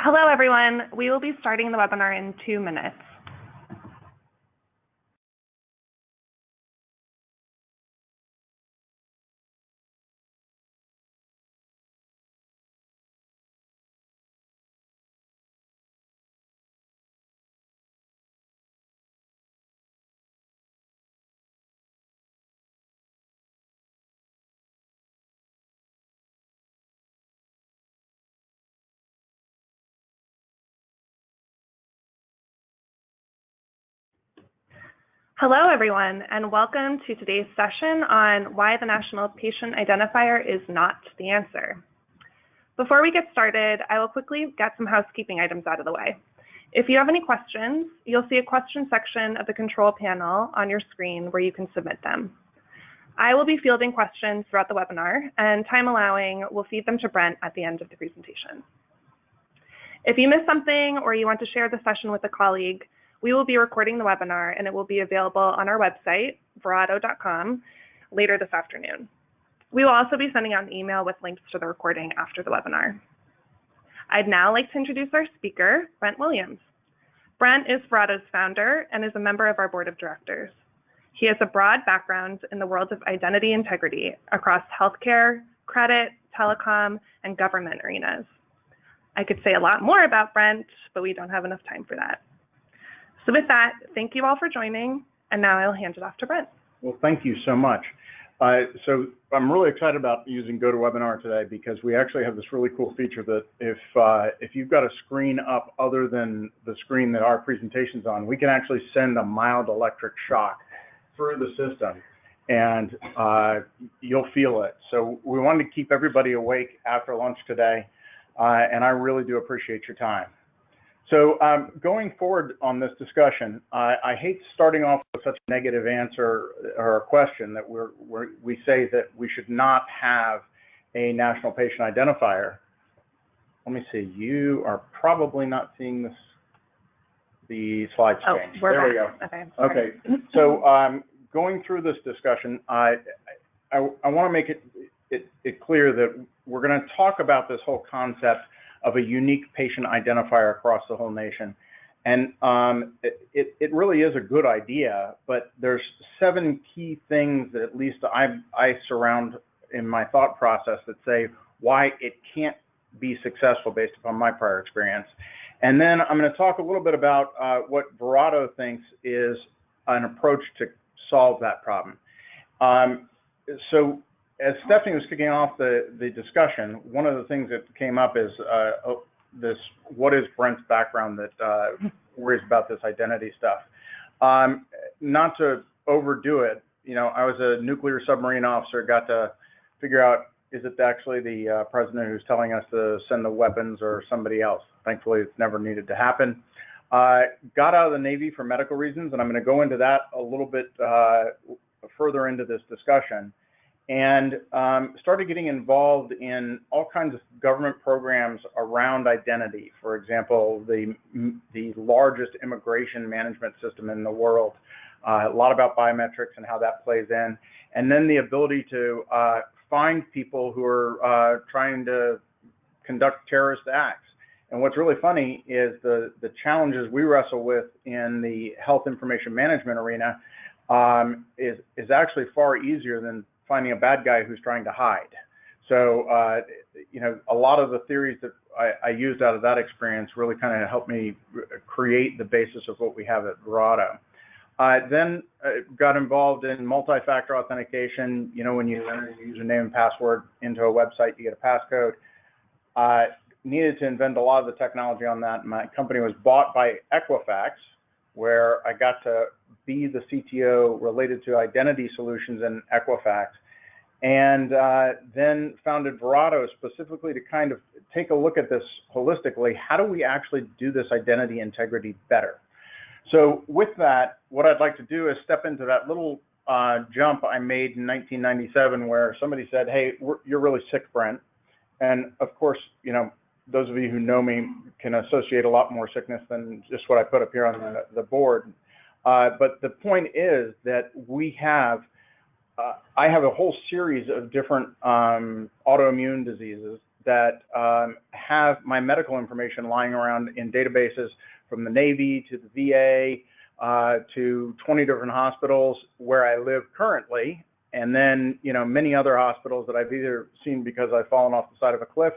Hello, everyone. We will be starting the webinar in 2 minutes. Hello, everyone, and welcome to today's session on why the National Patient Identifier is not the answer. Before we get started, I will quickly get some housekeeping items out of the way. If you have any questions, you'll see a question section of the control panel on your screen where you can submit them. I will be fielding questions throughout the webinar, and time allowing, we'll feed them to Brent at the end of the presentation. If you missed something or you want to share the session with a colleague, we will be recording the webinar and it will be available on our website, verato.com, later this afternoon. We will also be sending out an email with links to the recording after the webinar. I'd now like to introduce our speaker, Brent Williams. Brent is Verato's founder and is a member of our board of directors. He has a broad background in the world of identity integrity across healthcare, credit, telecom, and government arenas. I could say a lot more about Brent, but we don't have enough time for that. So with that, thank you all for joining, and now I'll hand it off to Brent. Well, thank you so much. So I'm really excited about using GoToWebinar today because we actually have this really cool feature that if you've got a screen up other than the screen that our presentation's on, we can actually send a mild electric shock through the system, and you'll feel it. So we wanted to keep everybody awake after lunch today, and I really do appreciate your time. So going forward on this discussion, I hate starting off with such a negative answer or a question that we say that we should not have a national patient identifier. Let me see, you are probably not seeing this, the slides change. There we go. Okay. So going through this discussion, I want to make it clear that we're going to talk about this whole concept of a unique patient identifier across the whole nation. And it really is a good idea, but there's 7 key things that at least I surround in my thought process that say why it can't be successful based upon my prior experience. And then I'm going to talk a little bit about what Verato thinks is an approach to solve that problem. So as Stephanie was kicking off the discussion, one of the things that came up is what is Brent's background that worries about this identity stuff. Not to overdo it, you know, I was a nuclear submarine officer, got to figure out, is it actually the president who's telling us to send the weapons or somebody else? Thankfully, it's never needed to happen. Got out of the Navy for medical reasons, and I'm going to go into that a little bit further into this discussion. And started getting involved in all kinds of government programs around identity. For example, the largest immigration management system in the world, a lot about biometrics and how that plays in. And then the ability to find people who are trying to conduct terrorist acts. And what's really funny is the challenges we wrestle with in the health information management arena is actually far easier than finding a bad guy who's trying to hide. So, you know, a lot of the theories that I used out of that experience really kind of helped me create the basis of what we have at Verato. Then got involved in multi-factor authentication. You know, when you enter your username and password into a website, you get a passcode. Needed to invent a lot of the technology on that. My company was bought by Equifax, where I got to be the CTO related to identity solutions in Equifax, and then founded Verato specifically to kind of take a look at this holistically. How do we actually do this identity integrity better? So with that, what I'd like to do is step into that little jump I made in 1997 where somebody said, hey, you're really sick, Brent. And of course, you know, those of you who know me can associate a lot more sickness than just what I put up here on the board. But the point is that we have, I have a whole series of different autoimmune diseases that have my medical information lying around in databases from the Navy to the VA to 20 different hospitals where I live currently, and then many other hospitals that I've either seen because I've fallen off the side of a cliff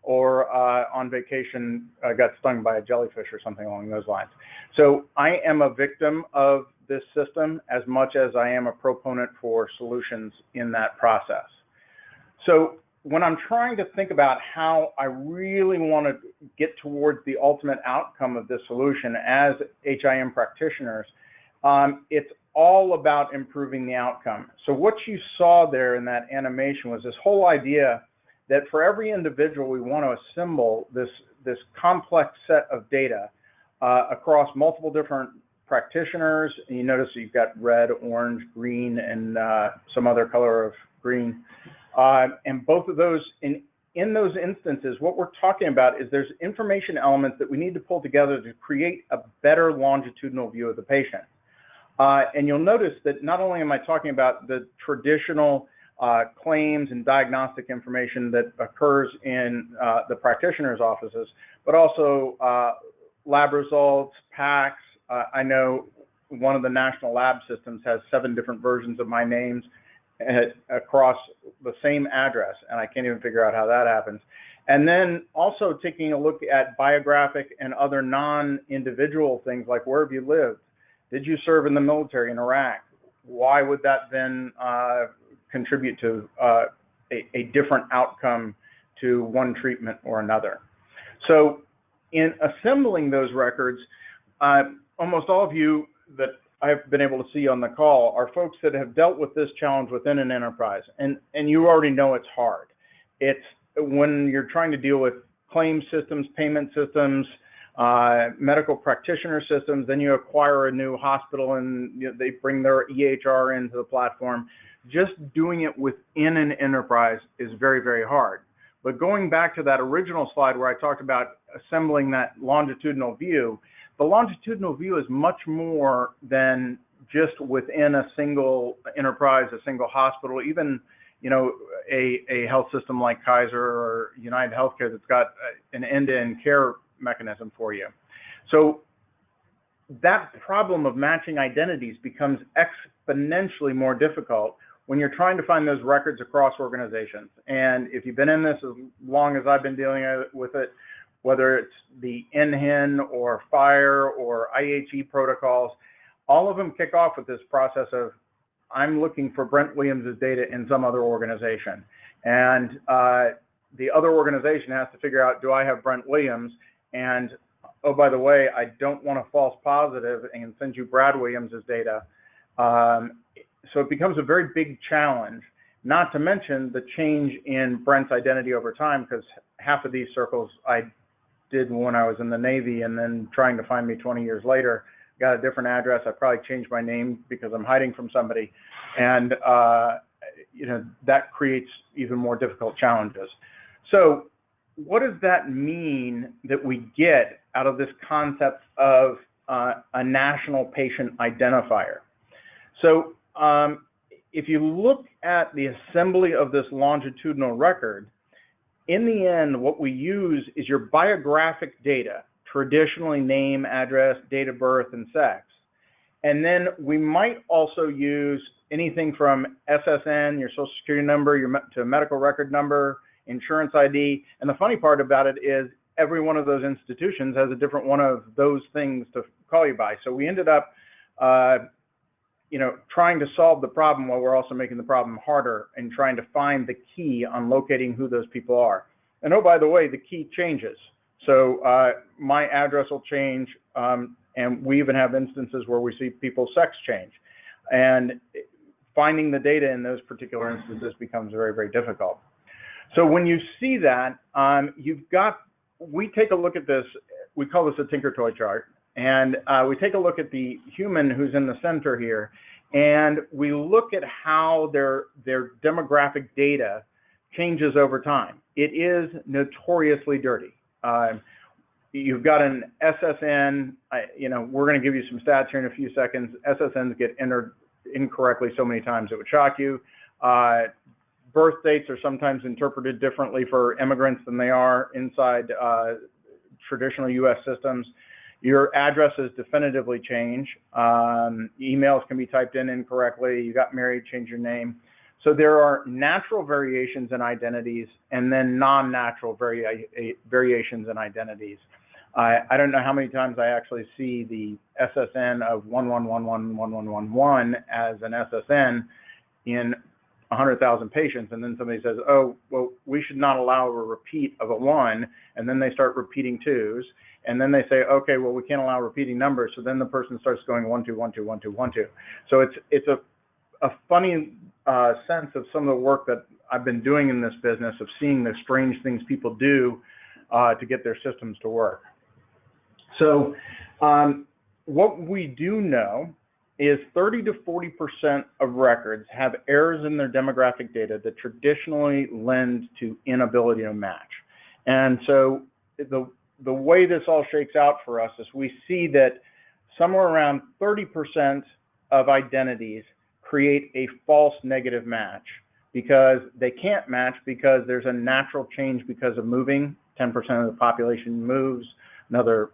or on vacation got stung by a jellyfish or something along those lines. So I am a victim of this system as much as I am a proponent for solutions in that process. So when I'm trying to think about how I really want to get towards the ultimate outcome of this solution as HIM practitioners, it's all about improving the outcome. So what you saw there in that animation was this whole idea that for every individual, we want to assemble this complex set of data across multiple different practitioners. And you notice you've got red, orange, green, and some other color of green. And both of those, in those instances, what we're talking about is there's information elements that we need to pull together to create a better longitudinal view of the patient. And you'll notice that not only am I talking about the traditional claims and diagnostic information that occurs in the practitioner's offices, but also lab results, PACS. I know one of the national lab systems has 7 different versions of my names across the same address, and I can't even figure out how that happens. And then also taking a look at biographic and other non-individual things like where have you lived? Did you serve in the military in Iraq? Why would that then contribute to a different outcome to one treatment or another? So in assembling those records, almost all of you that I've been able to see on the call are folks that have dealt with this challenge within an enterprise. And you already know it's hard. It's when you're trying to deal with claim systems, payment systems, medical practitioner systems, then you acquire a new hospital and they bring their EHR into the platform. Just doing it within an enterprise is very, very hard. But going back to that original slide where I talked about assembling that longitudinal view, the longitudinal view is much more than just within a single enterprise, a single hospital, even a health system like Kaiser or United Healthcare that's got an end-to-end care mechanism for you. So that problem of matching identities becomes exponentially more difficult when you're trying to find those records across organizations. And if you've been in this as long as I've been dealing with it, whether it's the NHIN or FHIR or IHE protocols, all of them kick off with this process of, I'm looking for Brent Williams' data in some other organization. And the other organization has to figure out, do I have Brent Williams? And, oh, by the way, I don't want a false positive and send you Brad Williams' data. So it becomes a very big challenge, not to mention the change in Brent's identity over time, because half of these circles I did when I was in the Navy, and then trying to find me 20 years later, got a different address. I probably changed my name because I'm hiding from somebody. And, that creates even more difficult challenges. So what does that mean that we get out of this concept of a national patient identifier? So if you look at the assembly of this longitudinal record, in the end, what we use is your biographic data, traditionally name, address, date of birth, and sex. And then we might also use anything from SSN, your social security number, to medical record number, insurance ID. And the funny part about it is every one of those institutions has a different one of those things to call you by. So we ended up trying to solve the problem while we're also making the problem harder and trying to find the key on locating who those people are. And oh, by the way, the key changes. So my address will change, and we even have instances where we see people's sex change. And finding the data in those particular instances becomes very, very difficult. So when you see that, we take a look at this, we call this a Tinkertoy chart. And we take a look at the human who's in the center here, and we look at how their demographic data changes over time. It is notoriously dirty. You've got an SSN, we're going to give you some stats here in a few seconds. SSNs get entered incorrectly so many times it would shock you. birth dates are sometimes interpreted differently for immigrants than they are inside traditional U.S. systems. Your addresses definitively change. Emails can be typed in incorrectly. You got married, change your name. So there are natural variations in identities and then non-natural variations in identities. I don't know how many times I actually see the SSN of 11111111 as an SSN in 100,000 patients, and then somebody says, oh, well, we should not allow a repeat of a 1, and then they start repeating 2s, and then they say, okay, well, we can't allow repeating numbers, so then the person starts going 1 2 1 2 1 2 1 2. So it's a funny sense of some of the work that I've been doing in this business of seeing the strange things people do to get their systems to work. So what we do know is 30 to 40% of records have errors in their demographic data that traditionally lend to inability to match. And so the way this all shakes out for us is we see that somewhere around 30% of identities create a false negative match because they can't match because there's a natural change because of moving. 10% of the population moves, another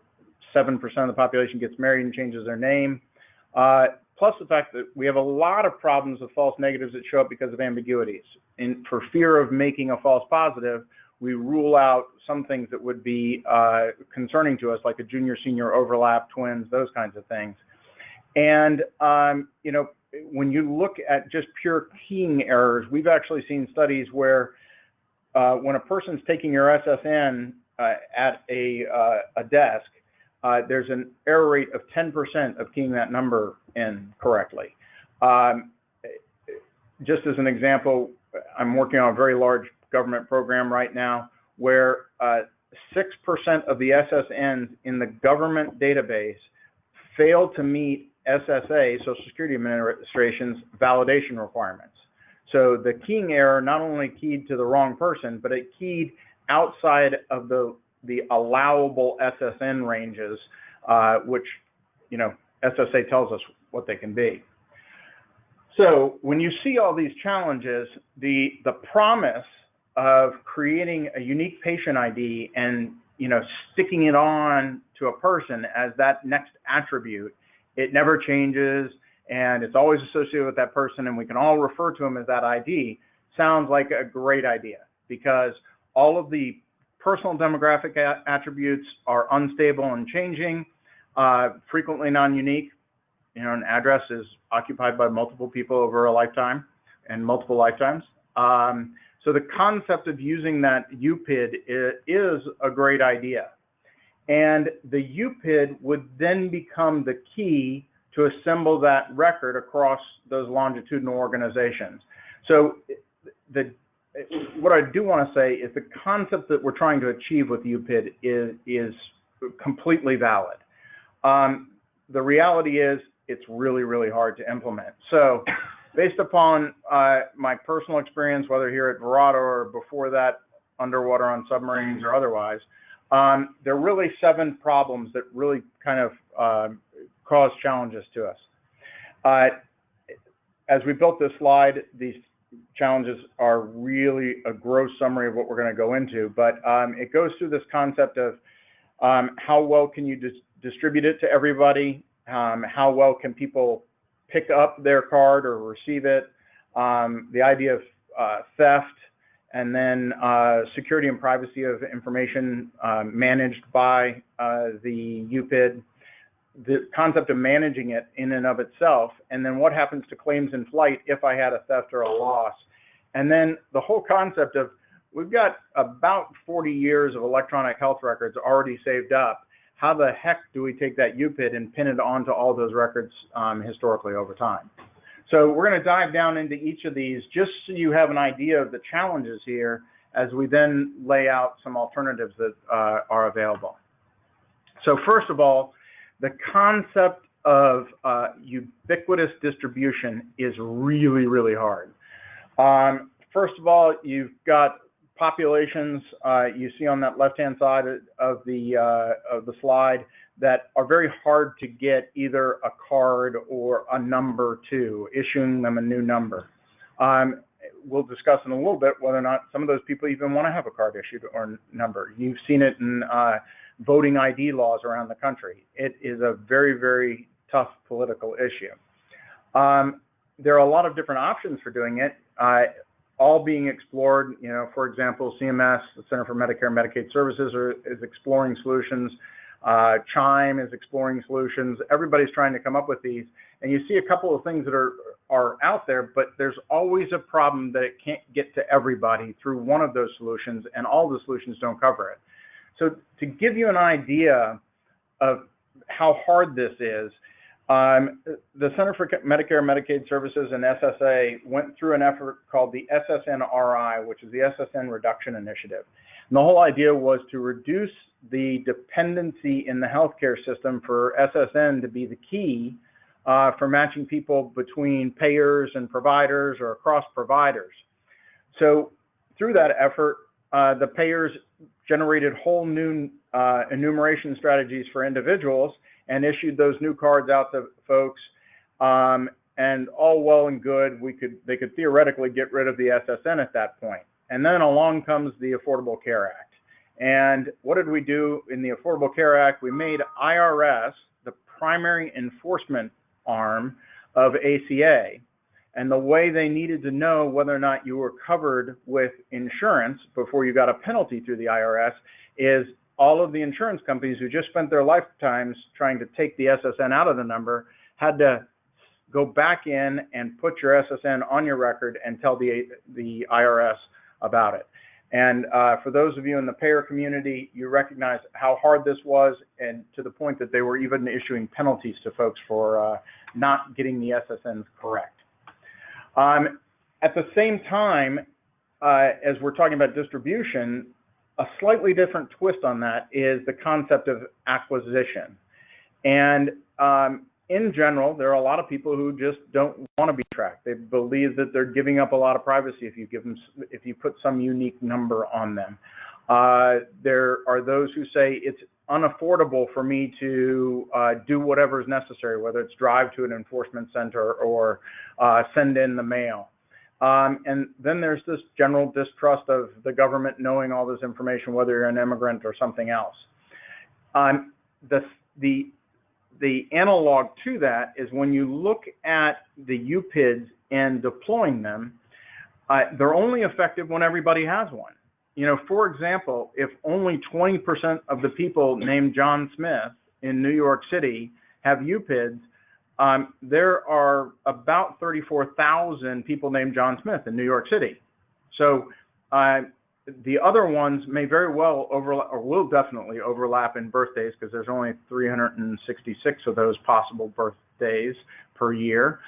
7% of the population gets married and changes their name. Plus the fact that we have a lot of problems with false negatives that show up because of ambiguities. And for fear of making a false positive, we rule out some things that would be concerning to us, like a junior-senior overlap, twins, those kinds of things. And, you know, when you look at just pure keying errors, we've actually seen studies where when a person's taking your SSN at a desk, there's an error rate of 10% of keying that number in correctly. Just as an example, I'm working on a very large government program right now where 6% of the SSNs in the government database fail to meet SSA, Social Security Administration's validation requirements. So the keying error not only keyed to the wrong person, but it keyed outside of the allowable SSN ranges, which, you know, SSA tells us what they can be. So when you see all these challenges, the promise of creating a unique patient ID and, you know, sticking it on to a person as that next attribute, it never changes and it's always associated with that person and we can all refer to them as that ID, sounds like a great idea because all of the personal demographic attributes are unstable and changing, frequently non-unique. You know, an address is occupied by multiple people over a lifetime and multiple lifetimes. So the concept of using that UPID is a great idea. And the UPID would then become the key to assemble that record across those longitudinal organizations. So what I do want to say is the concept that we're trying to achieve with UPID is completely valid. The reality is it's really, really hard to implement. So based upon my personal experience, whether here at Verato or before that, underwater on submarines or otherwise, there are really 7 problems that really kind of cause challenges to us. As we built this slide, these challenges are really a gross summary of what we're going to go into, but it goes through this concept of how well can you distribute it to everybody, how well can people pick up their card or receive it, the idea of theft, and then security and privacy of information managed by the UPID, the concept of managing it in and of itself, and then what happens to claims in flight if I had a theft or a loss. And then the whole concept of, we've got about 40 years of electronic health records already saved up. How the heck do we take that UPID and pin it onto all those records historically over time? So we're going to dive down into each of these just so you have an idea of the challenges here as we then lay out some alternatives that are available. So first of all, the concept of ubiquitous distribution is really, really hard. First of all, you've got populations you see on that left-hand side of the slide that are very hard to get either a card or a number to, issuing them a new number. we'll discuss in a little bit whether or not some of those people even want to have a card issued or number. You've seen it in voting ID laws around the country. It is a very, very tough political issue. There are a lot of different options for doing it, all being explored. You know, for example, CMS, the Center for Medicare and Medicaid Services, is exploring solutions. CHIA is exploring solutions. Everybody's trying to come up with these, and you see a couple of things that are out there, but there's always a problem that it can't get to everybody through one of those solutions, and all the solutions don't cover it. So to give you an idea of how hard this is, the Center for Medicare and Medicaid Services and SSA went through an effort called the SSNRI, which is the SSN Reduction Initiative. And the whole idea was to reduce the dependency in the healthcare system for SSN to be the key for matching people between payers and providers or across providers. So through that effort, the payers generated whole new enumeration strategies for individuals and issued those new cards out to folks. And all well and good, they could theoretically get rid of the SSN at that point. And then along comes the Affordable Care Act. And what did we do in the Affordable Care Act? We made IRS the primary enforcement arm of ACA. And the way they needed to know whether or not you were covered with insurance before you got a penalty through the IRS is all of the insurance companies who just spent their lifetimes trying to take the SSN out of the number had to go back in and put your SSN on your record and tell the IRS about it. And for those of you in the payer community, you recognize how hard this was, and to the point that they were even issuing penalties to folks for not getting the SSNs correct. At the same time, as we're talking about distribution, a slightly different twist on that is the concept of acquisition. And in general, there are a lot of people who just don't want to be tracked. They believe that they're giving up a lot of privacy if you put some unique number on them. There are those who say it's unaffordable for me to do whatever is necessary, whether it's drive to an enforcement center or send in the mail. And then there's this general distrust of the government knowing all this information, whether you're an immigrant or something else. The analog to that is when you look at the UPIDs and deploying them, they're only effective when everybody has one. You know, for example, if only 20% of the people named John Smith in New York City have UPIDs, there are about 34,000 people named John Smith in New York City. So the other ones may very well overlap, or will definitely overlap in birthdays, because there's only 366 of those possible birthdays per year,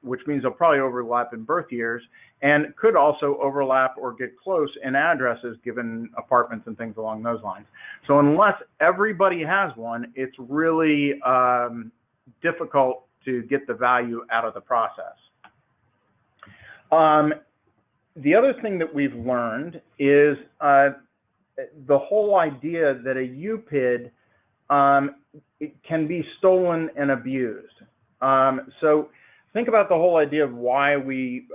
which means they'll probably overlap in birth years, and could also overlap or get close in addresses given apartments and things along those lines. So unless everybody has one, it's really difficult to get the value out of the process. The other thing that we've learned is the whole idea that a UPID it can be stolen and abused. So think about the whole idea of why we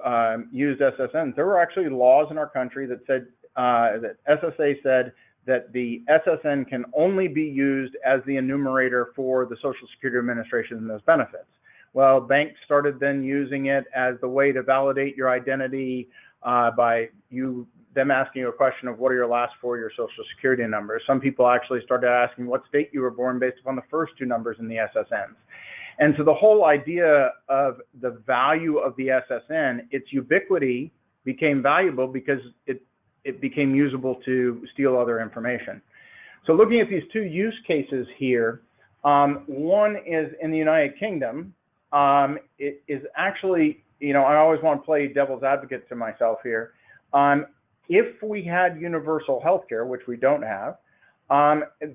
used SSNs. There were actually laws in our country that said, that SSA said that the SSN can only be used as the enumerator for the Social Security Administration and those benefits. Well, banks started then using it as the way to validate your identity by them asking you a question of what are your last 4 of your Social Security numbers. Some people actually started asking what state you were born based upon the first 2 numbers in the SSNs. And so the whole idea of the value of the SSN, its ubiquity became valuable because it became usable to steal other information. So looking at these 2 use cases here, one is in the United Kingdom. It is actually, you know, I always want to play devil's advocate to myself here. If we had universal healthcare, which we don't have,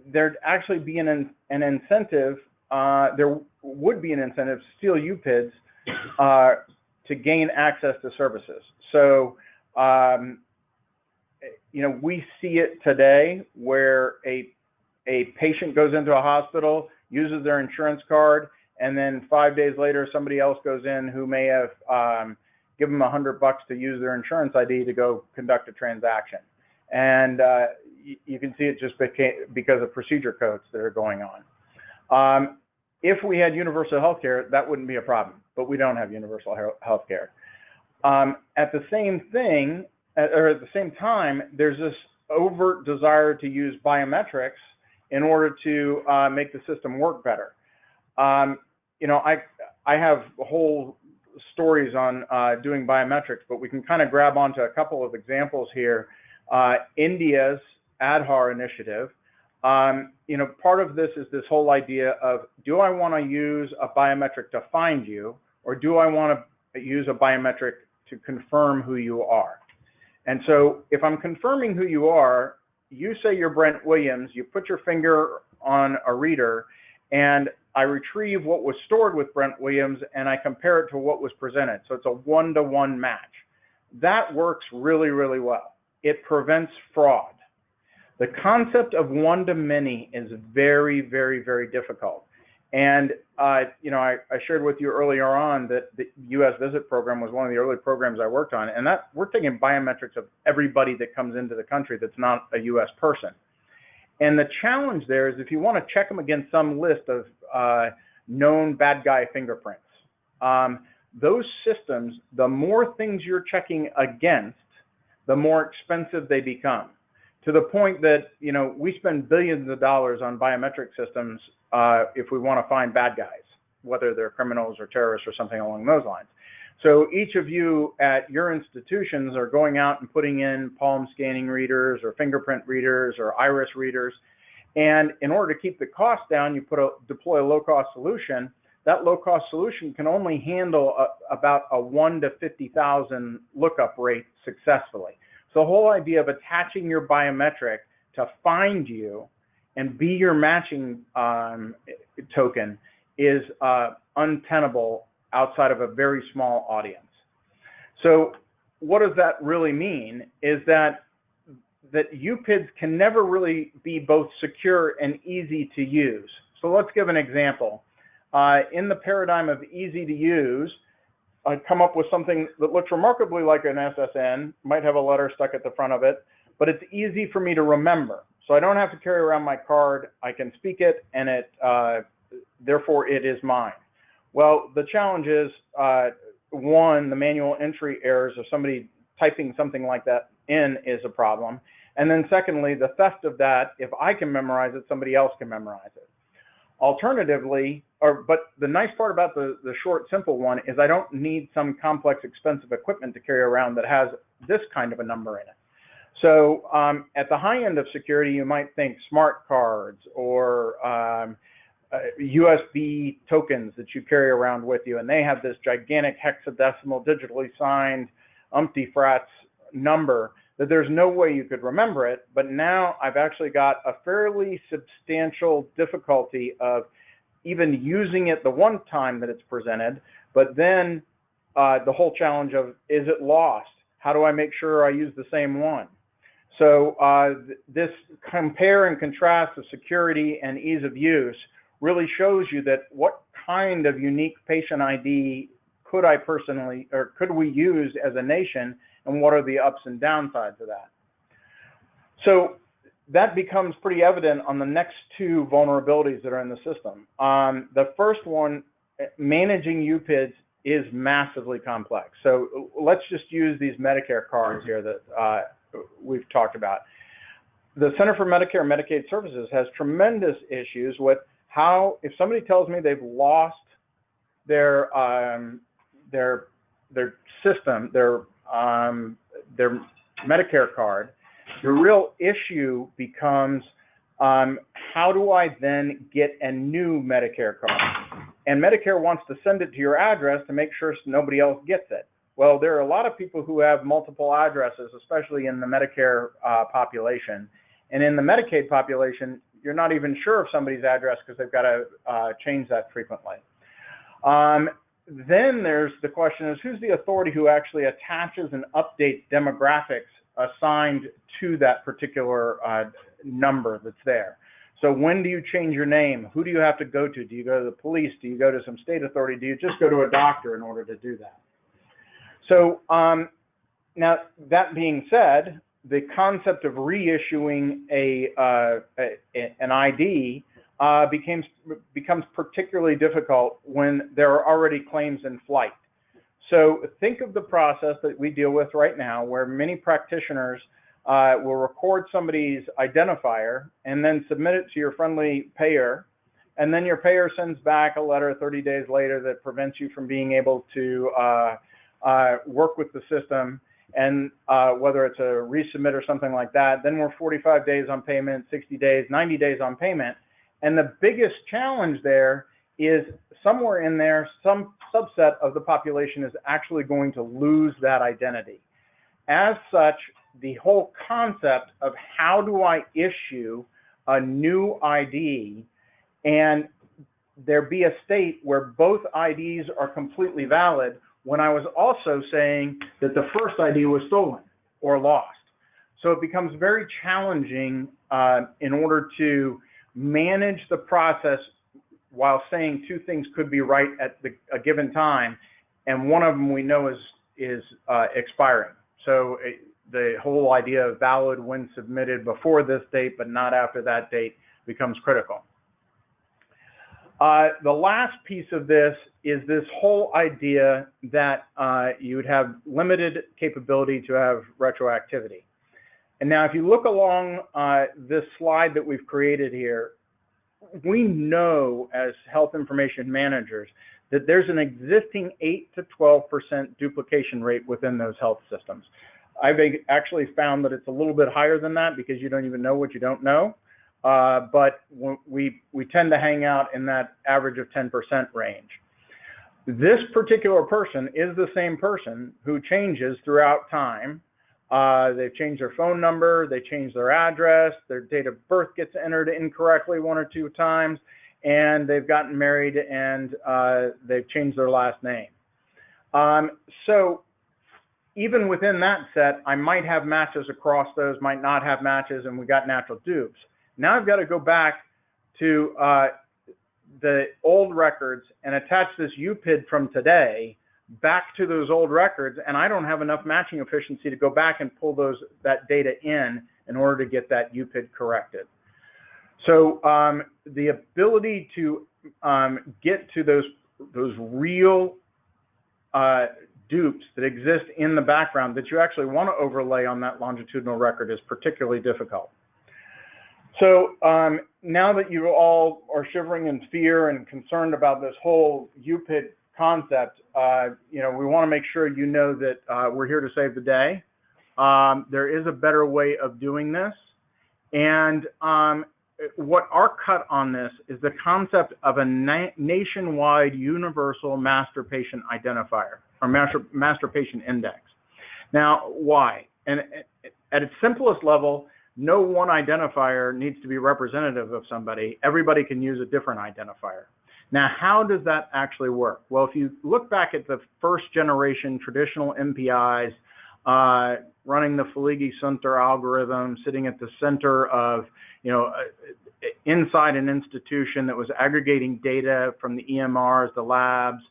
there'd actually be an incentive, there would be an incentive to steal UPIDs to gain access to services. So, you know, we see it today where a patient goes into a hospital, uses their insurance card, and then 5 days later, somebody else goes in who may have give them $100 to use their insurance ID to go conduct a transaction. And you can see it just because of procedure codes that are going on. If we had universal healthcare, that wouldn't be a problem, but we don't have universal healthcare. At the same time, there's this overt desire to use biometrics in order to make the system work better. You know, I have whole stories on doing biometrics, but we can kind of grab onto a couple of examples here. India's Aadhaar initiative. You know, part of this is this whole idea of, do I want to use a biometric to find you, or do I want to use a biometric to confirm who you are? And so if I'm confirming who you are, you say you're Brent Williams, you put your finger on a reader, and I retrieve what was stored with Brent Williams, and I compare it to what was presented. So it's a one-to-one match. That works really, really well. It prevents fraud. The concept of one-to-many is very, very, very difficult. And you know, I shared with you earlier on that the U.S. Visit program was one of the early programs I worked on, and that we're taking biometrics of everybody that comes into the country that's not a U.S. person. And the challenge there is, if you want to check them against some list of known bad guy fingerprints, those systems, the more things you're checking against, the more expensive they become. To the point that, you know, we spend billions of dollars on biometric systems if we want to find bad guys, whether they're criminals or terrorists or something along those lines. So each of you at your institutions are going out and putting in palm scanning readers or fingerprint readers or iris readers. And in order to keep the cost down, you deploy a low-cost solution. That low-cost solution can only handle about a 1 to 50,000 lookup rate successfully. So the whole idea of attaching your biometric to find you and be your matching token is untenable outside of a very small audience. So what does that really mean is that UPIDs can never really be both secure and easy to use. So let's give an example. In the paradigm of easy to use, I'd come up with something that looks remarkably like an SSN, might have a letter stuck at the front of it, but it's easy for me to remember. So I don't have to carry around my card. I can speak it, and therefore it is mine. Well, the challenge is, one, the manual entry errors of somebody typing something like that in is a problem. And then secondly, the theft of that, if I can memorize it, somebody else can memorize it. Alternatively, but the nice part about the short, simple one is I don't need some complex, expensive equipment to carry around that has this kind of a number in it. So at the high end of security, you might think smart cards or USB tokens that you carry around with you, and they have this gigantic hexadecimal, digitally signed, umpty frats number that there's no way you could remember it. But now I've actually got a fairly substantial difficulty of even using it the one time that it's presented, but then the whole challenge of, is it lost? How do I make sure I use the same one? So this compare and contrast of security and ease of use really shows you that what kind of unique patient ID could I personally, or could we use as a nation, and what are the ups and downsides of that? So that becomes pretty evident on the next two vulnerabilities that are in the system. The first one, managing UPIDs, is massively complex. So let's just use these Medicare cards here that we've talked about. The Center for Medicare and Medicaid Services has tremendous issues with how, if somebody tells me they've lost their system, their Medicare card, the real issue becomes how do I then get a new Medicare card? And Medicare wants to send it to your address to make sure nobody else gets it. Well, there are a lot of people who have multiple addresses, especially in the Medicare population. And in the Medicaid population, you're not even sure of somebody's address because they've got to change that frequently. Then there's the question is, who's the authority who actually attaches and updates demographics assigned to that particular number that's there? So when do you change your name? Who do you have to go to? Do you go to the police? Do you go to some state authority? Do you just go to a doctor in order to do that? So now that being said, the concept of reissuing an ID becomes particularly difficult when there are already claims in flight. So think of the process that we deal with right now, where many practitioners will record somebody's identifier and then submit it to your friendly payer, and then your payer sends back a letter 30 days later that prevents you from being able to work with the system, and whether it's a resubmit or something like that. Then we're 45 days on payment, 60 days, 90 days on payment. And the biggest challenge there is somewhere in there, some subset of the population is actually going to lose that identity. As such, the whole concept of how do I issue a new ID and there be a state where both IDs are completely valid, when I was also saying that the first ID was stolen or lost. So it becomes very challenging in order to manage the process while saying two things could be right at a given time, and one of them we know is expiring. So the whole idea of valid when submitted before this date but not after that date becomes critical. The last piece of this is this whole idea that you would have limited capability to have retroactivity. And now if you look along this slide that we've created here, we know as health information managers that there's an existing 8 to 12% duplication rate within those health systems. I've actually found that it's a little bit higher than that because you don't even know what you don't know. But we tend to hang out in that average of 10% range. This particular person is the same person who changes throughout time. They've changed their phone number, they changed their address, their date of birth gets entered incorrectly 1 or 2 times, and they've gotten married and they've changed their last name. So even within that set, I might have matches across those, might not have matches, and we got natural dupes. Now I've got to go back to the old records and attach this UPID from today back to those old records, and I don't have enough matching efficiency to go back and pull that data in order to get that UPID corrected. So the ability to get to those real dupes that exist in the background that you actually want to overlay on that longitudinal record is particularly difficult. So now that you all are shivering in fear and concerned about this whole UPID concept, we want to make sure you know that we're here to save the day. There is a better way of doing this. And what our cut on this is the concept of a nationwide universal master patient identifier, or master patient index. Now, why? And at its simplest level, no one identifier needs to be representative of somebody. Everybody can use a different identifier. Now, how does that actually work? Well, if you look back at the first generation traditional MPIs, running the Faligi-Sunter algorithm, sitting at the center of, inside an institution that was aggregating data from the EMRs, the labs.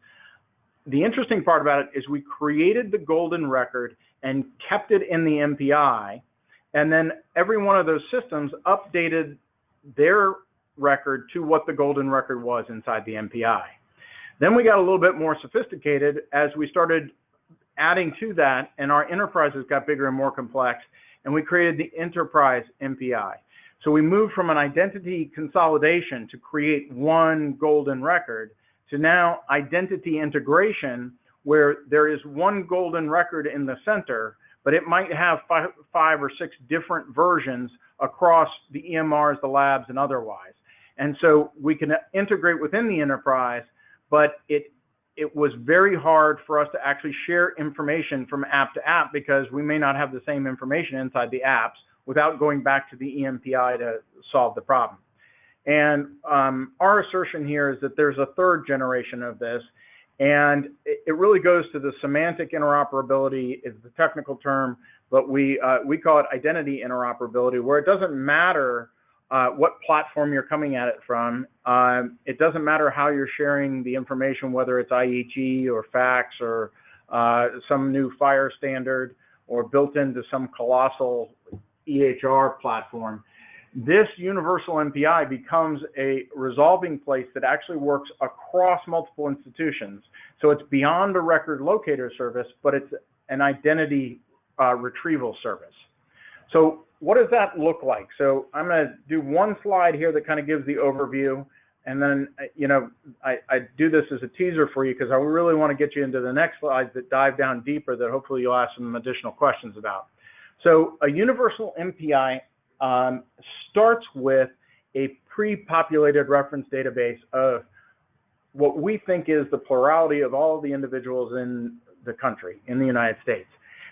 The interesting part about it is we created the golden record and kept it in the MPI. And then every one of those systems updated their record to what the golden record was inside the MPI. Then we got a little bit more sophisticated as we started adding to that, and our enterprises got bigger and more complex, and we created the enterprise MPI. So we moved from an identity consolidation to create one golden record to now identity integration, where there is one golden record in the center, but it might have 5 or 6 different versions across the EMRs, the labs, and otherwise. And so we can integrate within the enterprise, but it was very hard for us to actually share information from app to app because we may not have the same information inside the apps without going back to the eMPI to solve the problem. And our assertion here is that there's a third generation of this, and it really goes to the semantic interoperability is the technical term, but we call it identity interoperability, where it doesn't matter what platform you're coming at it from. It doesn't matter how you're sharing the information, whether it's IHE or fax or some new fire standard, or built into some colossal EHR platform, this Universal NPI becomes a resolving place that actually works across multiple institutions. So it's beyond a record locator service, but it's an identity retrieval service. So what does that look like? So I'm going to do one slide here that kind of gives the overview. And then, I do this as a teaser for you because I really want to get you into the next slides that dive down deeper that hopefully you'll ask some additional questions about. So a Universal NPI starts with a pre-populated reference database of what we think is the plurality of all of the individuals in the country, in the United States.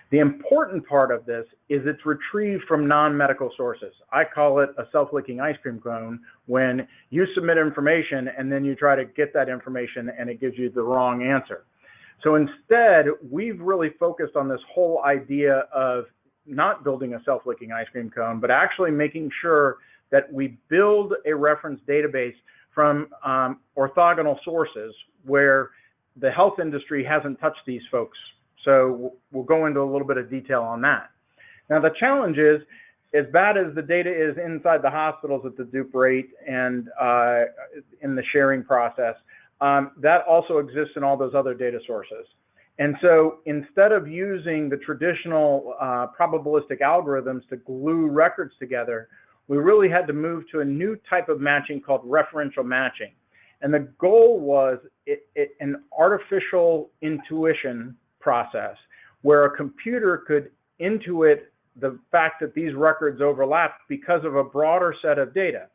The important part of this is it's retrieved from non-medical sources. I call it a self-licking ice cream cone when you submit information and then you try to get that information and it gives you the wrong answer. So instead, we've really focused on this whole idea of not building a self-licking ice cream cone, but actually making sure that we build a reference database from orthogonal sources where the health industry hasn't touched these folks. So we'll go into a little bit of detail on that. Now, the challenge is, as bad as the data is inside the hospitals at the dupe rate and in the sharing process, that also exists in all those other data sources. And so instead of using the traditional probabilistic algorithms to glue records together, we really had to move to a new type of matching called referential matching. And the goal was an artificial intuition process where a computer could intuit the fact that these records overlap because of a broader set of data.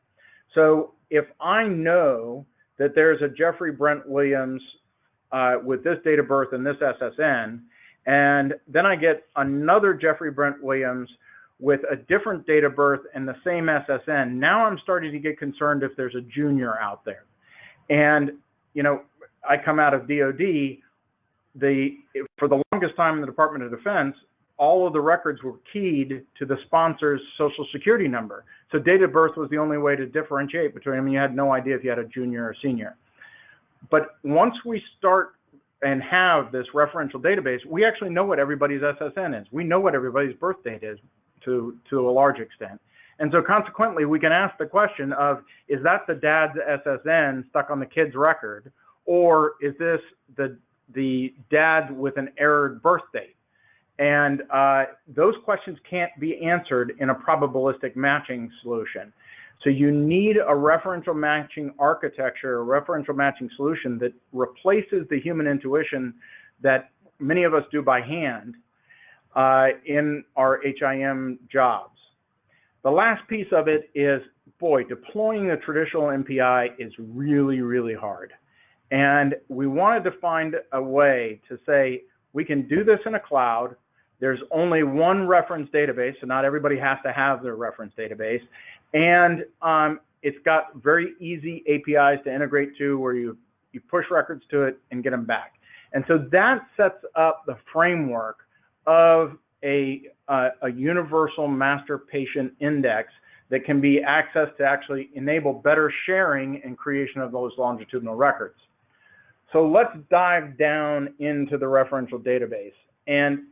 So if I know that there's a Jeffrey Brent Williams with this date of birth and this SSN, and then I get another Jeffrey Brent Williams with a different date of birth and the same SSN, now I'm starting to get concerned if there's a junior out there. And, I come out of DOD, for the longest time in the Department of Defense, all of the records were keyed to the sponsor's social security number. So date of birth was the only way to differentiate between them. You had no idea if you had a junior or senior. But once we start and have this referential database, we actually know what everybody's SSN is. We know what everybody's birth date is to a large extent. And so consequently, we can ask the question of, is that the dad's SSN stuck on the kid's record? Or is this the dad with an errored birth date? And those questions can't be answered in a probabilistic matching solution. So you need a referential matching architecture, a referential matching solution that replaces the human intuition that many of us do by hand in our HIM jobs. The last piece of it is, boy, deploying a traditional MPI is really, really hard. And we wanted to find a way to say, we can do this in a cloud. There's only one reference database, so not everybody has to have their reference database. And it's got very easy APIs to integrate to where you push records to it and get them back. And so that sets up the framework of a universal master patient index that can be accessed to actually enable better sharing and creation of those longitudinal records. So let's dive down into the referential database. And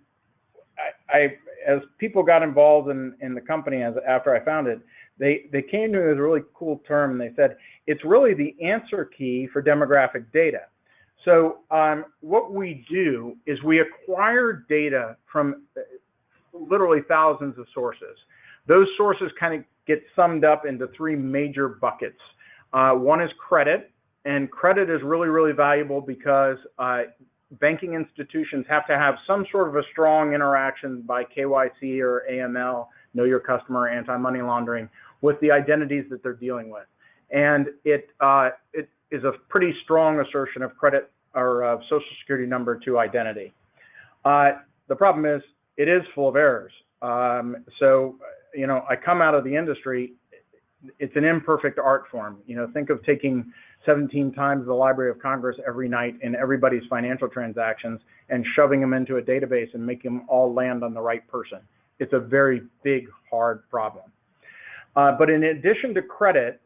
as people got involved in the company after I found it, they came to me with a really cool term. And they said, it's really the answer key for demographic data. So what we do is we acquire data from literally thousands of sources. Those sources kind of get summed up into three major buckets. One is credit, and credit is really, really valuable because banking institutions have to have some sort of a strong interaction by KYC or AML, know your customer, anti-money laundering, with the identities that they're dealing with. And it is a pretty strong assertion of credit or of social security number to identity. The problem is it is full of errors. So, I come out of the industry, it's an imperfect art form. Think of taking 17 times the Library of Congress every night in everybody's financial transactions and shoving them into a database and making them all land on the right person. It's a very big, hard problem. But in addition to credit,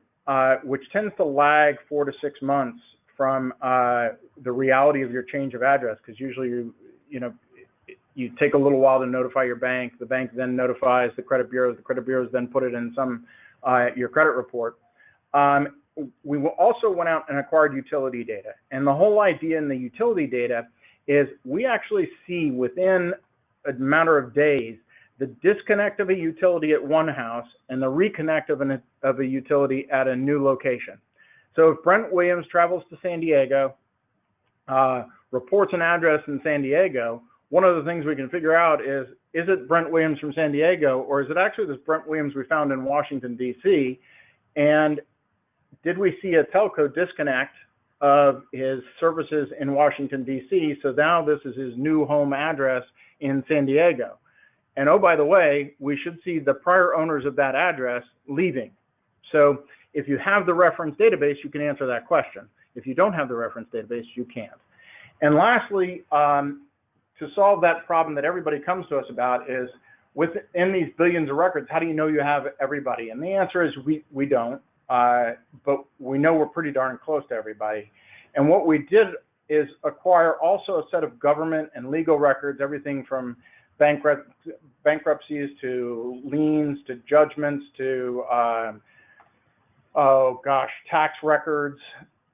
which tends to lag 4 to 6 months from the reality of your change of address, because usually you take a little while to notify your bank. The bank then notifies the credit bureaus. The credit bureaus then put it in your credit report. We also went out and acquired utility data. And the whole idea in the utility data is we actually see within a matter of days the disconnect of a utility at one house and the reconnect of a utility at a new location. So if Brent Williams travels to San Diego, reports an address in San Diego, one of the things we can figure out is it Brent Williams from San Diego, or is it actually this Brent Williams we found in Washington, D.C.? And did we see a telco disconnect of his services in Washington, D.C.? So now this is his new home address in San Diego. And oh, by the way, we should see the prior owners of that address leaving. So if you have the reference database, you can answer that question. If you don't have the reference database, you can't. And lastly, to solve that problem that everybody comes to us about is within these billions of records, how do you know you have everybody? And the answer is we don't, but we know we're pretty darn close to everybody. And what we did is acquire also a set of government and legal records, everything from bankruptcies to liens to judgments to, tax records,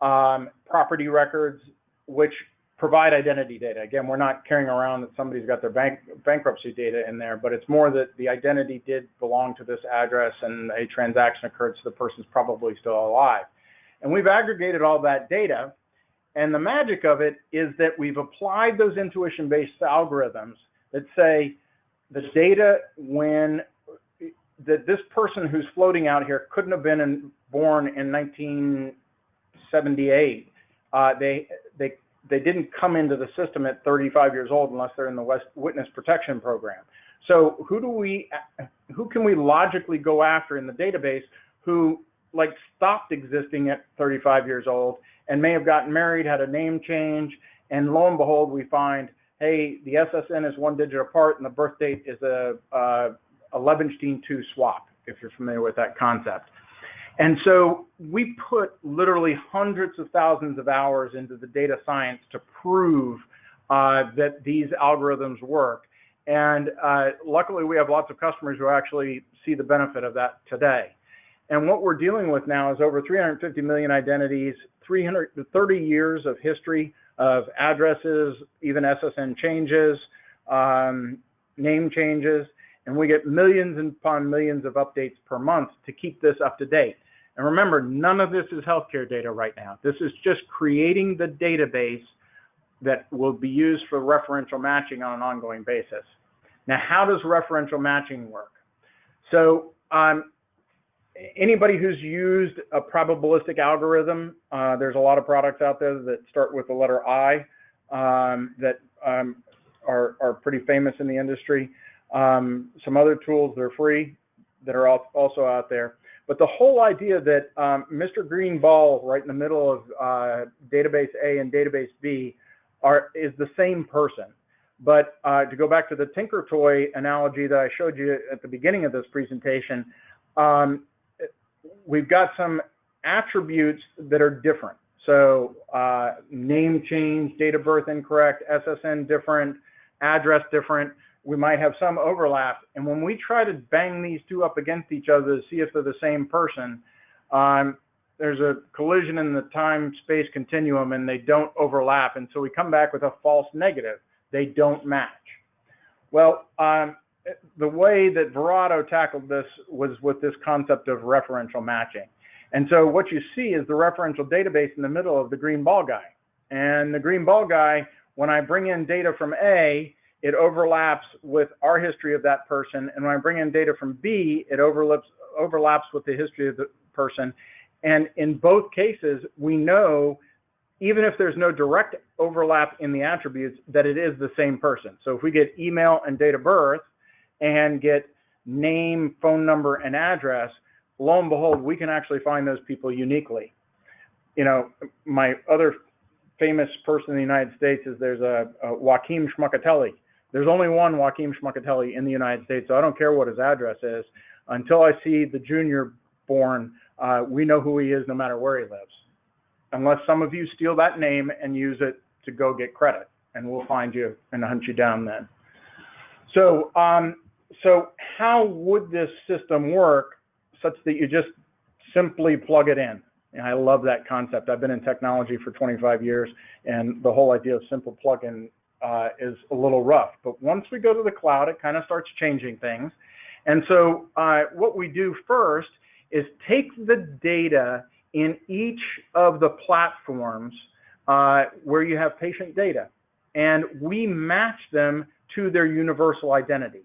property records, which provide identity data. Again, we're not carrying around that somebody's got their bankruptcy data in there, but it's more that the identity did belong to this address and a transaction occurred, so the person's probably still alive. And we've aggregated all that data, and the magic of it is that we've applied those intuition-based algorithms that say the data that this person who's floating out here couldn't have been born in 1978. They didn't come into the system at 35 years old unless they're in the witness protection program. So who can we logically go after in the database who stopped existing at 35 years old and may have gotten married, had a name change, and lo and behold, we find, hey, the SSN is one digit apart and the birth date is a Levenstein 2 swap, if you're familiar with that concept. And so we put literally hundreds of thousands of hours into the data science to prove that these algorithms work. And luckily, we have lots of customers who actually see the benefit of that today. And what we're dealing with now is over 350 million identities, 330 years of history of addresses, even SSN changes, name changes, and we get millions upon millions of updates per month to keep this up to date. And remember, none of this is healthcare data right now. This is just creating the database that will be used for referential matching on an ongoing basis. Now, how does referential matching work? So anybody who's used a probabilistic algorithm, there's a lot of products out there that start with the letter I that are pretty famous in the industry. Some other tools that are free that are also out there. But the whole idea that Mr. Green Ball right in the middle of database A and database B is the same person. But to go back to the Tinkertoy analogy that I showed you at the beginning of this presentation, we've got some attributes that are different. So name change, date of birth incorrect, SSN different, address different. We might have some overlap. And when we try to bang these two up against each other to see if they're the same person, there's a collision in the time-space continuum and they don't overlap. And so we come back with a false negative. They don't match. Well, the way that Verato tackled this was with this concept of referential matching. And so what you see is the referential database in the middle of the green ball guy. And the green ball guy, when I bring in data from A, it overlaps with our history of that person. And when I bring in data from B, it overlaps with the history of the person. And in both cases, we know, even if there's no direct overlap in the attributes, that it is the same person. So if we get email and date of birth and get name, phone number, and address, lo and behold, we can actually find those people uniquely. You know, my other famous person in the United States is there's a Joaquim Schmuckatelli. There's only one Joaquim Schmuckatelli in the United States, so I don't care what his address is. Until I see the junior born, we know who he is no matter where he lives, unless some of you steal that name and use it to go get credit. and we'll find you and hunt you down then. So, so how would this system work such that you just simply plug it in? And I love that concept. I've been in technology for 25 years, and the whole idea of simple plug-in is a little rough. But once we go to the cloud, it kind of starts changing things. And so what we do first is take the data in each of the platforms where you have patient data, and we match them to their universal identities.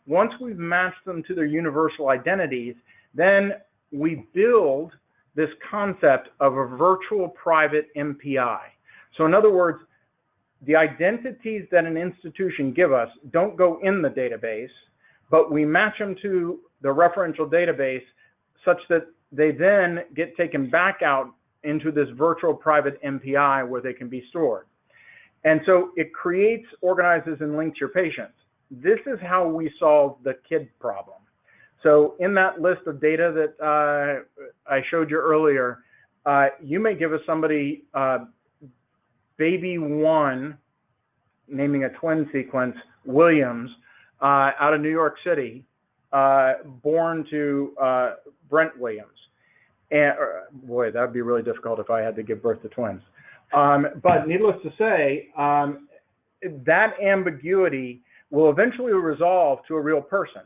Once we've matched them to their universal identities, then we build this concept of a virtual private MPI. So in other words, the identities that an institution give us don't go in the database, but we match them to the referential database such that they then get taken back out into this virtual private MPI where they can be stored. And so it creates, organizes, and links your patients. This is how we solve the KID problem. So in that list of data that I showed you earlier, you may give us somebody baby 1, naming a twin sequence, Williams, out of New York City, born to Brent Williams. And boy, that would be really difficult if I had to give birth to twins. But needless to say, that ambiguity will eventually resolve to a real person,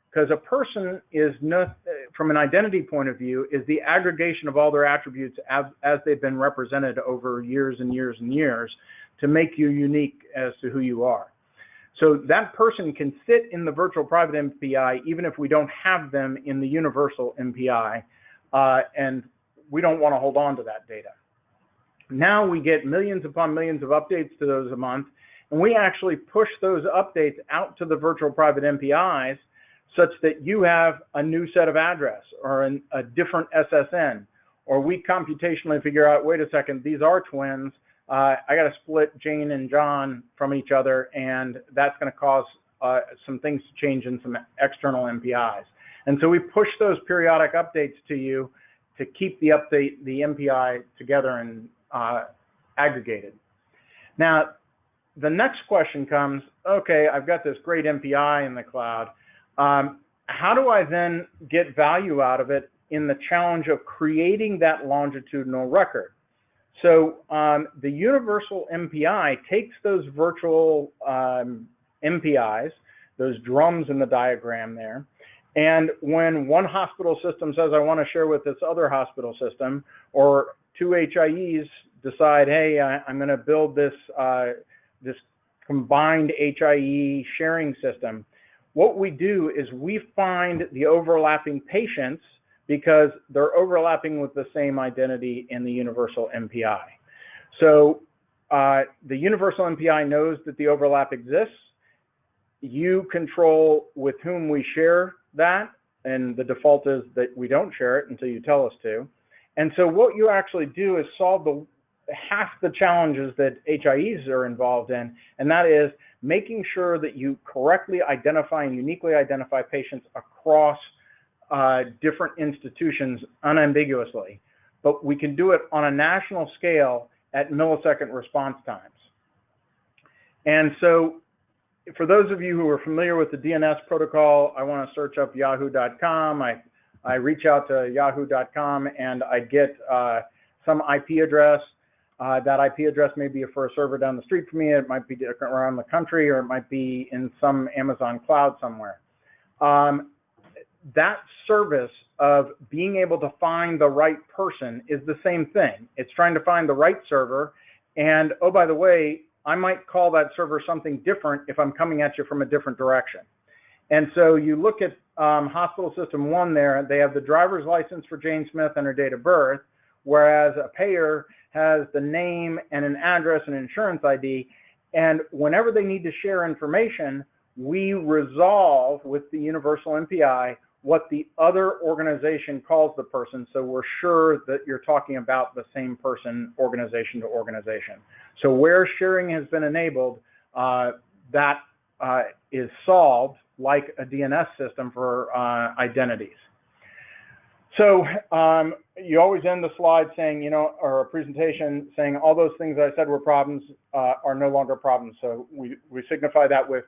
because a person is not, from an identity point of view, is the aggregation of all their attributes as they've been represented over years and years and years to make you unique as to who you are. So that person can sit in the virtual private MPI even if we don't have them in the universal MPI, and we don't want to hold on to that data. Now we get millions upon millions of updates to those a month, and we actually push those updates out to the virtual private MPIs such that you have a new set of address or a different SSN, or we computationally figure out, wait a second, these are twins. I got to split Jane and John from each other, and that's going to cause some things to change in some external MPIs. And so we push those periodic updates to you to keep the MPI together and aggregated. Now, the next question comes, okay, I've got this great MPI in the cloud. How do I then get value out of it in the challenge of creating that longitudinal record? So the Universal MPI takes those virtual MPIs, those drums in the diagram there, and when one hospital system says, I want to share with this other hospital system, or two HIEs decide, hey, I'm going to build this, this combined HIE sharing system, what we do is we find the overlapping patients because they're overlapping with the same identity in the Universal MPI. So the Universal MPI knows that the overlap exists. You control with whom we share that, and the default is that we don't share it until you tell us to. And so what you actually do is solve half the challenges that HIEs are involved in, and that is making sure that you correctly identify and uniquely identify patients across different institutions unambiguously. But we can do it on a national scale at millisecond response times. And so for those of you who are familiar with the DNS protocol, I want to search up yahoo.com. I reach out to yahoo.com and I get some IP address. That IP address may be for a server down the street from me. It might be around the country, or it might be in some Amazon cloud somewhere. That service of being able to find the right person is the same thing. It's trying to find the right server. And oh, by the way, I might call that server something different if I'm coming at you from a different direction. And so you look at hospital system 1 there, they have the driver's license for Jane Smith and her date of birth, whereas a payer has the name and an address and insurance ID. And whenever they need to share information, we resolve with the Universal MPI what the other organization calls the person, so we're sure that you're talking about the same person, organization to organization. So where sharing has been enabled, that is solved like a DNS system for identities. So you always end the slide saying, you know, or a presentation saying all those things that I said were problems are no longer problems. So we signify that with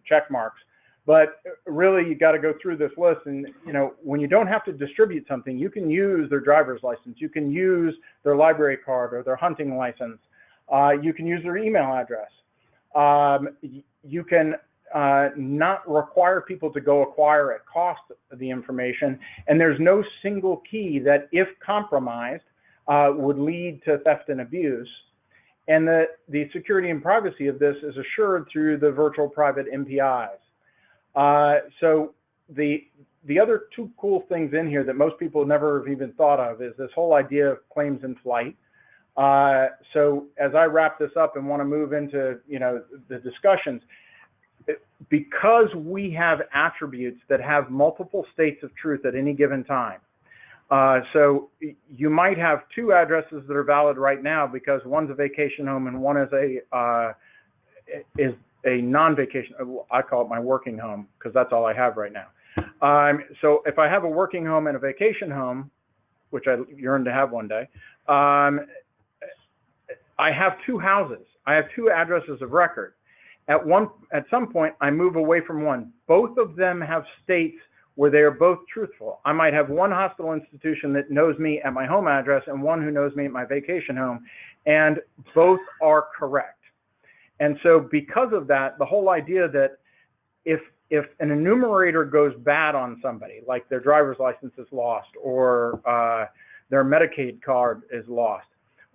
check marks. But really, you got to go through this list. And, you know, when you don't have to distribute something, you can use their driver's license. You can use their library card or their hunting license. You can use their email address. You can not require people to go acquire at cost the information, and there's no single key that, if compromised, would lead to theft and abuse. And the security and privacy of this is assured through the virtual private MPIs. So the other two cool things in here that most people never have even thought of is this whole idea of claims in flight. So as I wrap this up and want to move into, you know, the discussions, because we have attributes that have multiple states of truth at any given time. So you might have two addresses that are valid right now because one's a vacation home and one is a non-vacation. I call it my working home because that's all I have right now. So if I have a working home and a vacation home, which I yearn to have one day, I have two houses. I have two addresses of record. At some point, I move away from one. Both of them have states where they are both truthful. I might have one hospital institution that knows me at my home address and one who knows me at my vacation home, and both are correct. And so because of that, the whole idea that if an enumerator goes bad on somebody, like their driver's license is lost or their Medicaid card is lost,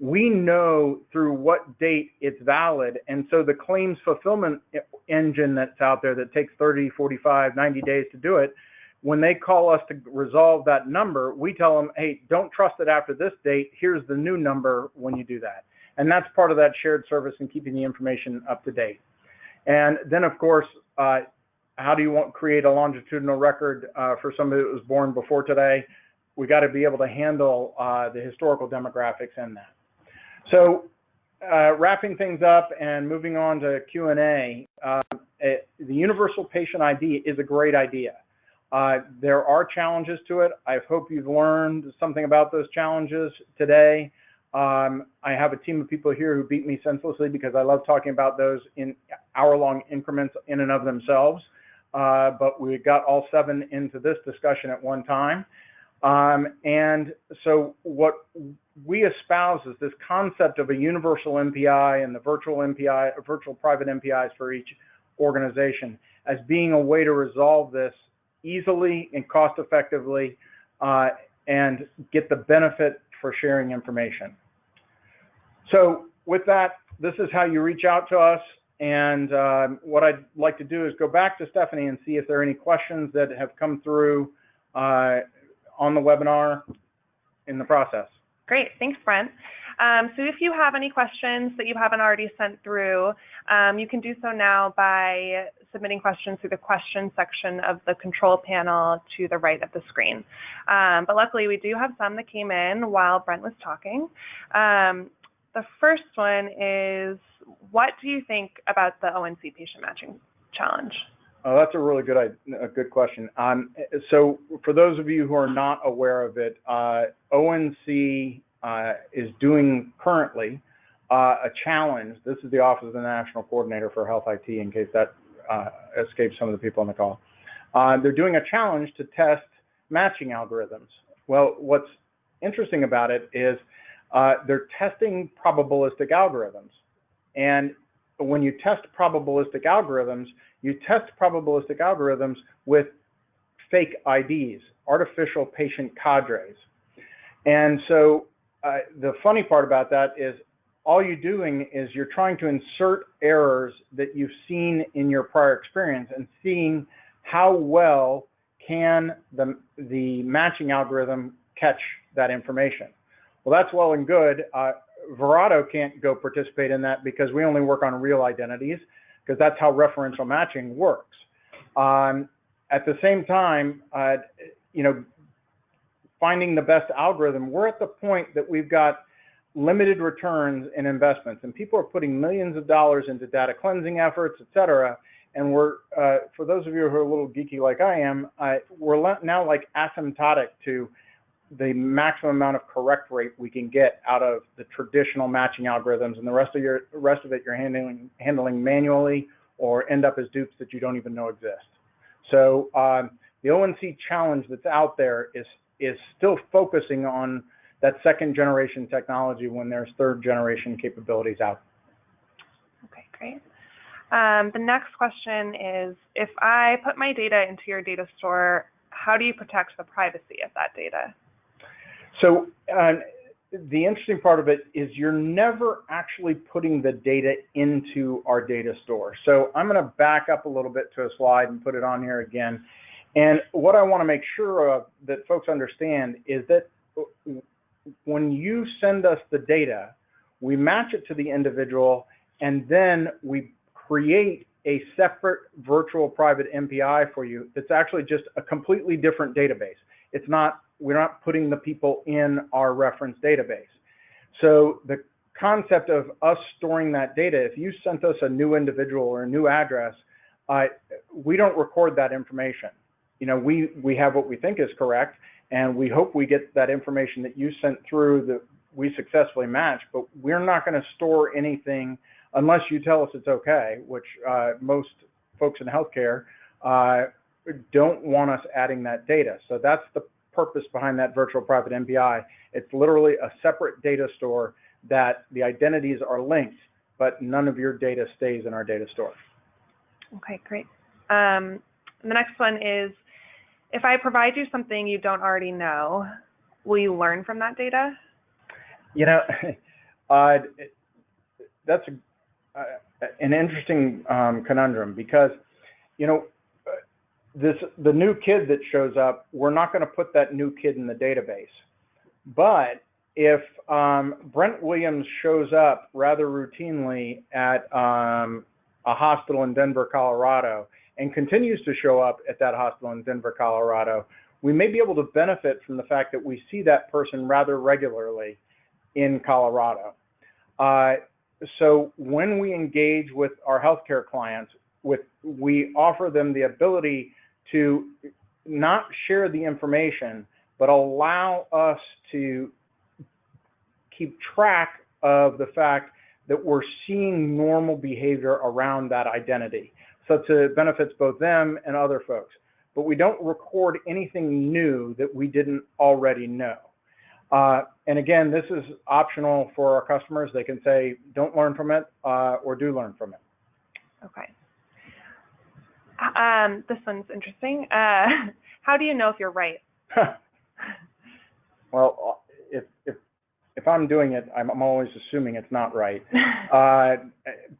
we know through what date it's valid. And so the claims fulfillment engine that's out there that takes 30, 45, 90 days to do it, when they call us to resolve that number, we tell them, hey, don't trust it after this date. Here's the new number when you do that. And that's part of that shared service and keeping the information up to date. And then, of course, how do you want to create a longitudinal record for somebody that was born before today? We got to be able to handle the historical demographics in that. So wrapping things up and moving on to Q&A, the Universal Patient ID is a great idea. There are challenges to it. I hope you've learned something about those challenges today. I have a team of people here who beat me senselessly because I love talking about those in hour-long increments in and of themselves. But we got all 7 into this discussion at one time. And so what we espouse is this concept of a universal MPI and the virtual MPI, virtual private MPIs for each organization as being a way to resolve this easily and cost effectively and get the benefit for sharing information. So with that, this is how you reach out to us. And what I'd like to do is go back to Stephanie and see if there are any questions that have come through on the webinar in the process. Great, thanks, Brent. So if you have any questions that you haven't already sent through, you can do so now by submitting questions through the question section of the control panel to the right of the screen. But luckily, we do have some that came in while Brent was talking. The first one is, what do you think about the ONC patient matching challenge? Oh, that's a really good question. So for those of you who are not aware of it, ONC is doing currently a challenge. This is the Office of the National Coordinator for Health IT, in case that escapes some of the people on the call. They're doing a challenge to test matching algorithms. Well, what's interesting about it is they're testing probabilistic algorithms. And when you test probabilistic algorithms, you test probabilistic algorithms with fake IDs, artificial patient cadres. And so the funny part about that is all you're doing is you're trying to insert errors that you've seen in your prior experience and seeing how well can the matching algorithm catch that information. Well, that's well and good. Verato can't go participate in that because we only work on real identities, because that's how referential matching works. At the same time, you know, finding the best algorithm, we're at the point that we've got limited returns in investments, and people are putting millions of dollars into data cleansing efforts, et cetera. And we're, for those of you who are a little geeky like I am, we're now like asymptotic to the maximum amount of correct rate we can get out of the traditional matching algorithms, and the rest of it you're handling manually or end up as dupes that you don't even know exist. So the ONC challenge that's out there is still focusing on that second generation technology when there's third generation capabilities out. Okay, great. The next question is, if I put my data into your data store, how do you protect the privacy of that data? So the interesting part of it is you're never actually putting the data into our data store. So I'm going to back up a little bit to a slide and put it on here again. And what I want to make sure of that folks understand is that when you send us the data, we match it to the individual, and then we create a separate virtual private MPI for you that's actually just a completely different database. It's not, we're not putting the people in our reference database. So the concept of us storing that data, if you sent us a new individual or a new address, we don't record that information. You know, we have what we think is correct, and we hope we get that information that you sent through that we successfully match, but we're not going to store anything unless you tell us it's okay, which most folks in healthcare don't want us adding that data. So that's the purpose behind that virtual private MPI. It's literally a separate data store that the identities are linked, but none of your data stays in our data store. Okay, great. The next one is, if I provide you something you don't already know, will you learn from that data? You know, that's an interesting conundrum, because, you know, the new kid that shows up, we're not going to put that new kid in the database. But if Brent Williams shows up rather routinely at a hospital in Denver, Colorado, and continues to show up at that hospital in Denver, Colorado, we may be able to benefit from the fact that we see that person rather regularly in Colorado. So when we engage with our healthcare clients, we offer them the ability to not share the information, but allow us to keep track of the fact that we're seeing normal behavior around that identity. So it benefits both them and other folks. But we don't record anything new that we didn't already know. And again, this is optional for our customers. They can say, don't learn from it, or do learn from it. Okay. This one's interesting. How do you know if you're right? Well, if I'm doing it, I'm always assuming it's not right.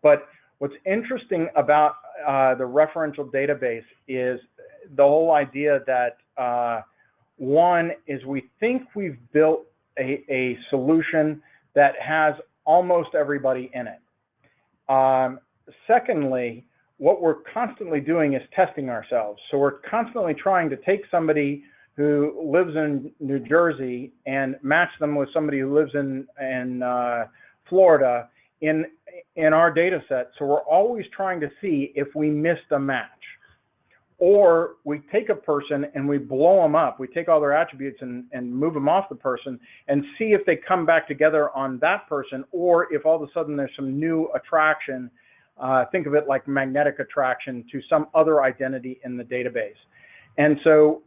But what's interesting about the referential database is the whole idea that one is we think we've built a solution that has almost everybody in it. Secondly, what we're constantly doing is testing ourselves. So we're constantly trying to take somebody who lives in New Jersey and match them with somebody who lives in Florida in our data set. So we're always trying to see if we missed a match. Or we take a person and we blow them up. We take all their attributes and move them off the person and see if they come back together on that person, or if all of a sudden there's some new attraction. Think of it like magnetic attraction to some other identity in the database. And so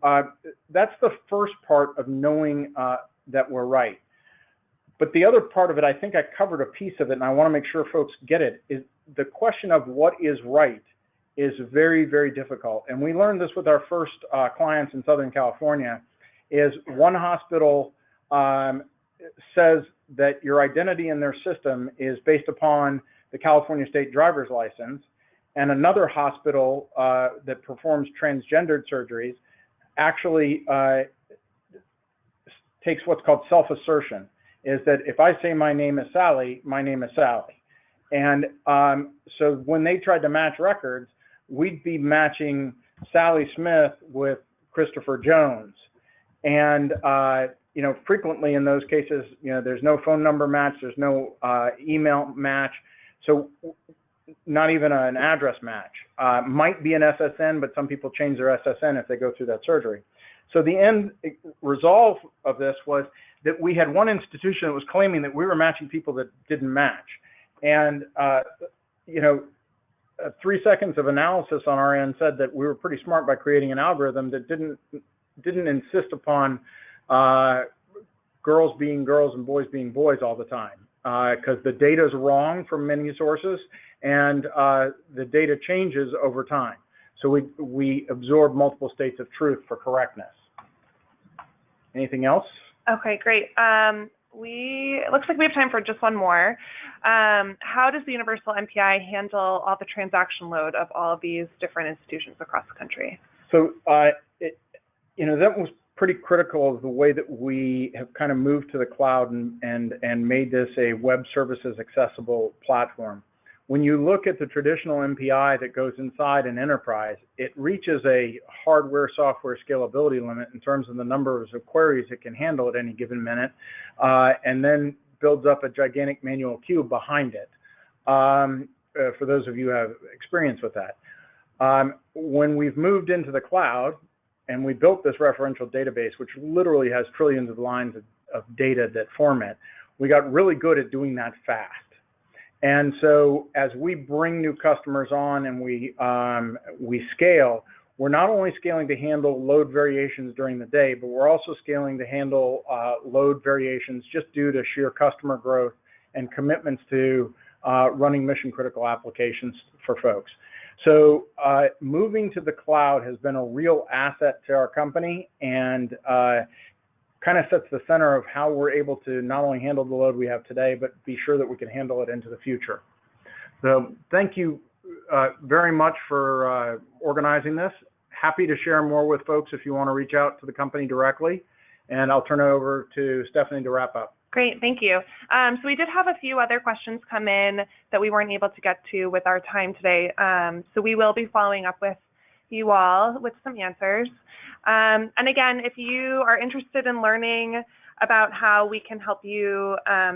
that's the first part of knowing that we're right. But the other part of it, I think I covered a piece of it, and I want to make sure folks get it, is the question of what is right is very, very difficult. And we learned this with our first clients in Southern California, is one hospital says that your identity in their system is based upon the California state driver's license, and another hospital that performs transgendered surgeries actually takes what's called self-assertion, is that if I say my name is Sally, my name is Sally. And so when they tried to match records, we'd be matching Sally Smith with Christopher Jones. And, you know, frequently in those cases, you know, there's no phone number match, there's no email match. So not even an address match. Might be an SSN, but some people change their SSN if they go through that surgery. So the end result of this was that we had one institution that was claiming that we were matching people that didn't match. And, you know, 3 seconds of analysis on our end said that we were pretty smart by creating an algorithm that didn't insist upon girls being girls and boys being boys all the time, because the data is wrong from many sources, and the data changes over time. So we absorb multiple states of truth for correctness. Anything else? Okay, great. It looks like we have time for just one more. How does the Universal NPI handle all the transaction load of all of these different institutions across the country? So, you know, that was pretty critical of the way that we have kind of moved to the cloud and made this a web services accessible platform. When you look at the traditional MPI that goes inside an enterprise, it reaches a hardware software scalability limit in terms of the numbers of queries it can handle at any given minute, and then builds up a gigantic manual queue behind it, for those of you who have experience with that. When we've moved into the cloud and we built this referential database, which literally has trillions of lines of data that form it, we got really good at doing that fast. And so as we bring new customers on and we scale, we're not only scaling to handle load variations during the day, but we're also scaling to handle load variations just due to sheer customer growth and commitments to running mission critical applications for folks. So moving to the cloud has been a real asset to our company, and kind of sets the center of how we're able to not only handle the load we have today, but be sure that we can handle it into the future. So thank you very much for organizing this. Happy to share more with folks if you want to reach out to the company directly. And I'll turn it over to Stephanie to wrap up. Great, thank you. So we did have a few other questions come in that we weren't able to get to with our time today. So we will be following up with you all with some answers. And again, if you are interested in learning about how we can help you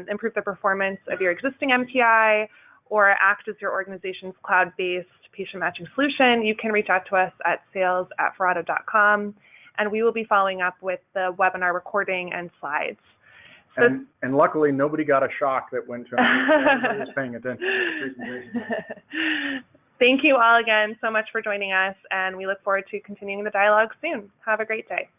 improve the performance of your existing MPI or act as your organization's cloud-based patient matching solution, you can reach out to us at sales@verato.com, and we will be following up with the webinar recording and slides. So, and luckily, nobody got a shock that went to everybody was paying attention to the presentation. Thank you all again so much for joining us, and we look forward to continuing the dialogue soon. Have a great day.